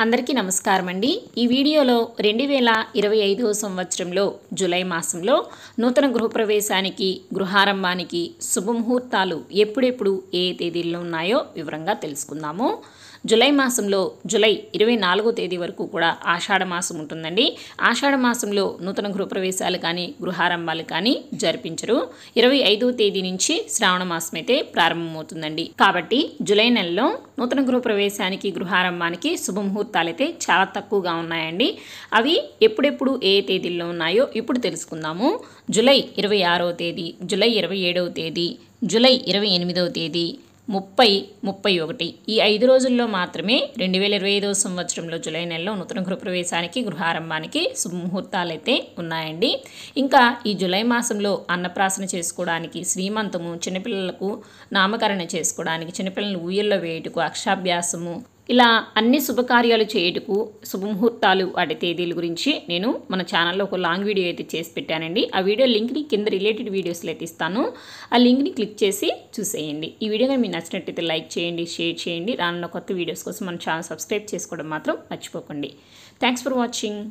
అందరికీ నమస్కారం అండి। ఈ వీడియోలో 2025వ సంవత్సరంలో జూలై మాసంలో నూతన గృహప్రవేశానికి గృహారంభానికి శుభముహూర్తాలు ఎప్పుడెప్పుడు ఏ తేదీల్లో ఉన్నాయో వివరంగా తెలుసుకుందాము। జూలై మాసంలో జూలై 24వ తేదీ వరకు కూడా ఆషాఢ మాసం ఉంటుందండి। ఆషాఢ మాసంలో నూతన గృహప్రవేశాలు కానీ గృహారంభాలు కానీ జరిపించరు। 25వ తేదీ నుంచి శ్రావణ మాసం అయితే ప్రారంభమవుతుందండి। కాబట్టి జూలై నెలలో నూతన గృహప్రవేశానికి గృహారంభానికి శుభముహూర్తాలు అయితే చాలా తక్కువగా ఉన్నాయండి। అవి ఎప్పుడెప్పుడు ఏ తేదీల్లో ఉన్నాయో ఇప్పుడు తెలుసుకుందాము। జూలై 26వ తేదీ, జూలై 27వ తేదీ, జూలై 28వ తేదీ, 30, 31 ఈ 5 రోజుల్లో మాత్రమే 2025వ సంవత్సరంలో జూలై నెలలో నూతన గృహప్రవేశానికి గృహారంభానికి శుభముహూర్తాలు అయితే ఉన్నాయండి। ఇంకా ఈ జూలై మాసంలో అన్నప్రాసన చేసుకోవడానికి, శ్రీమంతము, చిన్నపిల్లలకు నామకరణ చేసుకోవడానికి, చిన్నపిల్లలను ఊయల్లో వేయుటకు, అక్షాభ్యాసము ఇలా అన్ని శుభకార్యాలు చేయుటకు శుభముహూర్తాలు వాటి తేదీల గురించి నేను మన ఛానల్లో ఒక లాంగ్ వీడియో అయితే చేసి పెట్టానండి। ఆ వీడియో లింక్ని కింద రిలేటెడ్ వీడియోస్లో అయితే ఇస్తాను, ఆ లింక్ని క్లిక్ చేసి చూసేయండి। ఈ వీడియో కానీ మీకు నచ్చినట్టయితే లైక్ చేయండి, షేర్ చేయండి। రానున్న కొత్త వీడియోస్ కోసం మన ఛానల్ సబ్స్క్రైబ్ చేసుకోవడం మాత్రం మర్చిపోకండి। Thanks for watching.